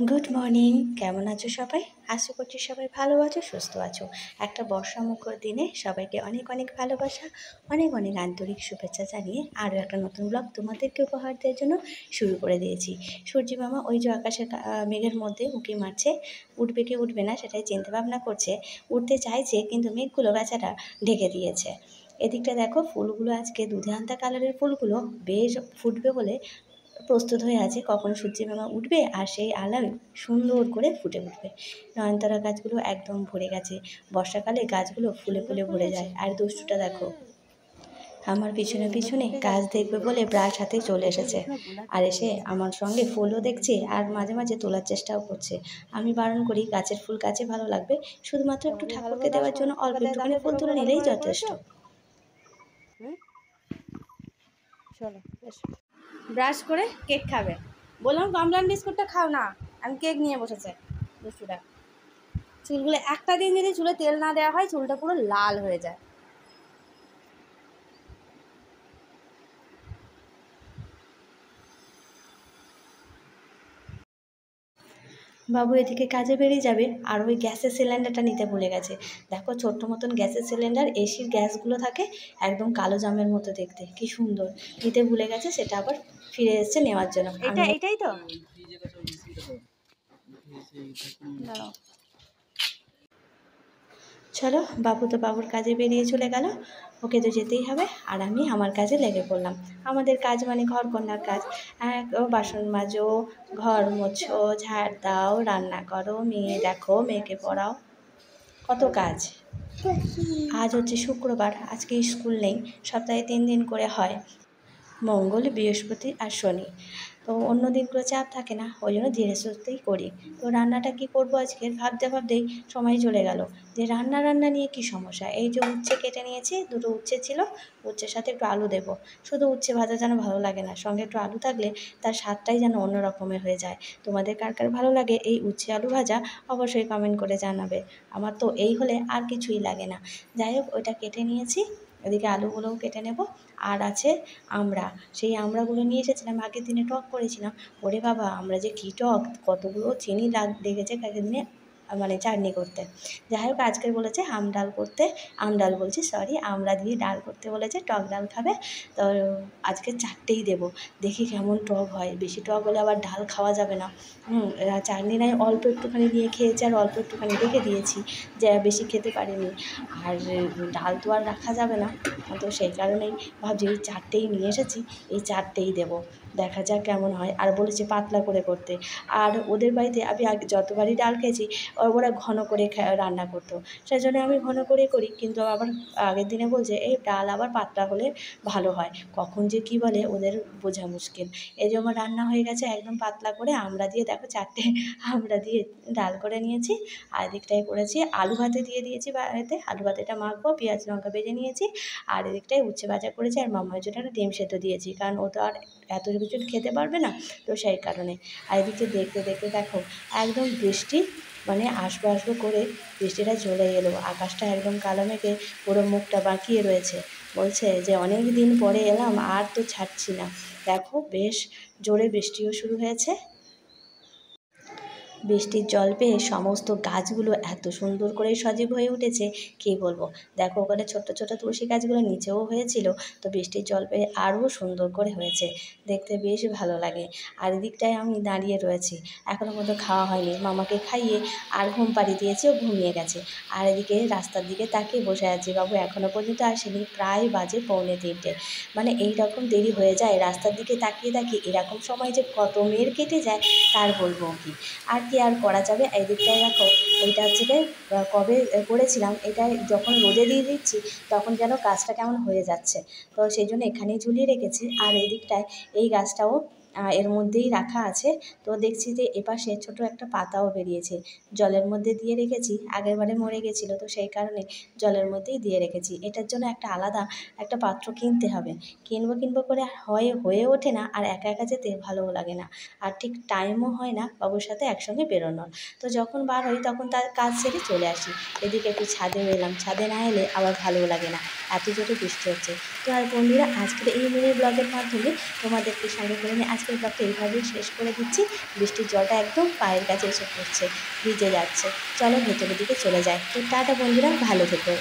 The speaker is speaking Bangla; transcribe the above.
Good morning. কেমন আছো সবাই? আশা করছি সবাই ভালো আছো, সুস্থ আছো। একটা বর্ষামুখর দিনে সবাইকে অনেক অনেক ভালোবাসা, অনেক অনেক আন্তরিক শুভেচ্ছা জানিয়ে আরও একটা নতুন ব্লগ তোমাদেরকে উপহার দেওয়ার জন্য শুরু করে দিয়েছি। সূর্যি মামা ওই যে আকাশের মেঘের মধ্যে উঁকি মারছে, উঠবে কি উঠবে না সেটাই চিন্তা ভাবনা করছে। উঠতে চাইছে কিন্তু মেঘগুলো বেচারা ঢেকে দিয়েছে। এদিকটা দেখো, ফুলগুলো আজকে দুধে আলতা কালারের ফুলগুলো বেশ ফুটবে বলে প্রস্তুত হয়ে আছে। কখন সূর্যি মামা উঠবে আর সেই আলোয় সুন্দর করে ফুটে উঠবে। নয়নতারা গাছগুলো একদম ভরে গেছে। বর্ষাকালে গাছগুলো ফুলে ফুলে ভরে যায়। আর দুষ্টুটা দেখো, আমার পিছনে পিছনে গাছ দেখবে বলে ব্রাশ হাতে চলে এসেছে। আর এসে আমার সঙ্গে ফুলও দেখছে আর মাঝে মাঝে তোলার চেষ্টাও করছে। আমি বারণ করি, গাছের ফুল গাছে ভালো লাগবে, শুধুমাত্র একটু ঠাকুরকে দেওয়ার জন্য অল্প একটুখানি ফুল তুলে নিলেই যথেষ্ট। চলো ব্রাশ করে কেক খাবে। বললাম কমপ্লান বিস্কুটটা খাও না, আমি কেক নিয়ে বসেছে দুষ্টুটা। চুলগুলো একটা দিন যদি চুলে তেল না দেওয়া হয় চুলটা পুরো লাল হয়ে যায়। বাবু এদিকে কাজে বেরিয়ে যাবে আর ওই গ্যাসের সিলিন্ডারটা নিতে ভুলে গেছে। দেখো, ছোট্ট মতন গ্যাসের সিলিন্ডার, এসির গ্যাসগুলো থাকে একদম কালো জামের মতো দেখতে, কি সুন্দর। নিতে ভুলে গেছে, সেটা আবার ফিরে এসছে নেওয়ার জন্য। এটাই তো চলো, বাবু তো বাবুর কাজে বেরিয়ে চলে গেল, ওকে তো যেতেই হবে। আর আমি আমার কাজে লেগে পড়লাম। আমাদের কাজ মানে ঘরকন্নার কাজ। বাসন মাজো, ঘর মোছো, ঝাড় দাও, রান্না করো, মেয়ে দেখো, মেয়েকে পড়াও, কত কাজ। আজ হচ্ছে শুক্রবার, আজকে স্কুল নেই। সপ্তাহে 3 দিন করে হয়, মঙ্গল, বৃহস্পতি আর শনি। তো অন্য দিনগুলো চাপ থাকে না, ওই জন্য ধীরে সুস্থেই করি। তো রান্নাটা কি করব আজকে ভাবতে ভাবতেই সময় চলে গেল। যে রান্না নিয়ে কি সমস্যা। এই যে উচ্ছে কেটে নিয়েছি, 2টো উচ্ছে ছিল, উচ্ছের সাথে একটু আলু দেবো। শুধু উচ্ছে ভাজা যেন ভালো লাগে না, সঙ্গে একটু আলু থাকলে তার স্বাদটাই যেন অন্য রকমের হয়ে যায়। তোমাদের কার কার ভালো লাগে এই উচ্ছে আলু ভাজা অবশ্যই কমেন্ট করে জানাবে। আমার তো এই হলে আর কিছুই লাগে না। যাই হোক, ওইটা কেটে নিয়েছি। এদিকে আলুগুলোও কেটে নেব। আর আছে আমড়া। সেই আমড়াগুলো নিয়ে এসেছিলাম, আগের দিনে টক করেছিলাম। ওরে বাবা, আমরা যে কী টক, কতগুলো চিনি লেগেছে আগের দিনে মানে চাটনি করতে। যাই হোক, আজকের বলেছে ডাল করতে, ডাল বলছি সরি, আমড়া দিয়ে ডাল করতে বলেছে, টক ডাল খাবে। তো আজকে 4টেই দেবো, দেখি কেমন টক হয়। বেশি টক হলে আবার ডাল খাওয়া যাবে না। চাটনি নাই অল্প একটুখানি নিয়ে খেয়েছি আর অল্প একটুখানি রেখে দিয়েছি, যে বেশি খেতে পারিনি। আর ডাল তো আর রাখা যাবে না, তো সেই কারণেই ভাবছি এই 4টেই নিয়ে এসেছি, এই 4টেই দেবো, দেখা যাক কেমন হয়। আর বলেছে পাতলা করে করতে। আর ওদের বাড়িতে আমি আগে যতবারই ডাল খেয়েছি ওরা ঘন করে রান্না করতো, সেই জন্য আমি ঘন করেই করি। কিন্তু আবার আগের দিনে বলছে এই ডাল আবার পাতলা হলে ভালো হয়, কখন যে কী বলে ওদের বোঝা মুশকিল। এই জন্য রান্না হয়ে গেছে একদম পাতলা করে। আমরা দিয়ে দেখো 4টে আমরা দিয়ে ডাল করে নিয়েছি। আর এদিকটায় করেছি আলু ভাতে দিয়ে দিয়েছি, বাড়িতে আলু ভাতেটা মাখবো, পেঁয়াজ লঙ্কা ভেজে নিয়েছি। আর এদিকটায় উচ্ছে ভাজা করেছি আর মামার জন্য একটা ডিম সেদ্ধ দিয়েছি, কারণ ও তো আর এত কিছু খেতে পারবে না, তো সেই কারণে। আর এদিকে দেখতে দেখতে দেখো একদম বৃষ্টি মানে আসবো করে বৃষ্টিটা চলে এলো। আকাশটা একদম কালো মেঘে পুরো মুখটা বাঁকিয়ে রয়েছে। বলছে যে অনেক দিন পরে এলাম, আর তো ছাড়ছি না। দেখো বেশ জোরে বৃষ্টিও শুরু হয়েছে। বৃষ্টির জল পেয়ে সমস্ত গাছগুলো এত সুন্দর করে সজীব হয়ে উঠেছে, কী বলবো। দেখো ওখানে ছোট্ট ছোট্ট তুলসী গাছগুলো নিচেও হয়েছিল, তো বৃষ্টির জল পেয়ে আরও সুন্দর করে হয়েছে, দেখতে বেশ ভালো লাগে। আর এদিকটায় আমি দাঁড়িয়ে রয়েছি, এখনও পর্যন্ত খাওয়া হয়নি। মামাকে খাইয়ে আর ঘুম পাড়িয়ে দিয়েছি, ও ঘুমিয়ে গেছে। আর এদিকে রাস্তার দিকে তাকিয়ে বসে আছি, বাবু এখনও পর্যন্ত আসেনি, প্রায় বাজে 2:45। মানে এই রকম দেরি হয়ে যায় রাস্তার দিকে তাকিয়ে তাকিয়ে, এরকম সময় যে কত মেয়ের কেটে যায় তার বলবো কি। আর কি আর করা যাবে। এই দিকটায় দেখো, এইটা হচ্ছে গিয়ে কবে করেছিলাম, এটাই যখন রোদে দিয়ে দিচ্ছি তখন যেন গাছটা কেমন হয়ে যাচ্ছে, তো সেই জন্য এখানেই ঝুলিয়ে রেখেছি। আর এই দিকটায় এই গাছটাও এর মধ্যেই রাখা আছে। তো দেখছি যে এপাশে ছোট একটা পাতাও বেরিয়েছে, জলের মধ্যে দিয়ে রেখেছি। আগের বারে মরে গেছিলো, তো সেই কারণে জলের মধ্যেই দিয়ে রেখেছি। এটার জন্য একটা আলাদা একটা পাত্র কিনতে হবে। কিনবো করে হয়ে ওঠে না, আর একা একা যেতে ভালোও লাগে না, আর ঠিক টাইমও হয় না বাবুর সাথে একসঙ্গে বেরোনোর। তো যখন বার হই তখন তার কাজ সেরে চলে আসি। এদিকে একটু ছাদেও এলাম, ছাদে না এলে আবার ভালোও লাগে না, এত জোরে বৃষ্টি হচ্ছে। তো আর বন্ধুরা, আজকের এই মিনি ব্লগের মাধ্যমে তোমাদেরকে সঙ্গে করে নিয়ে আজকে আজকের ব্লগটা এইভাবেই শেষ করে দিচ্ছি। বৃষ্টির জলটা একদম পায়ের কাছে এসে পড়ছে, ভিজে যাচ্ছে। চলো ভেতরের দিকে চলে যাই। তো টাটা বন্ধুরা, ভালো থেকো।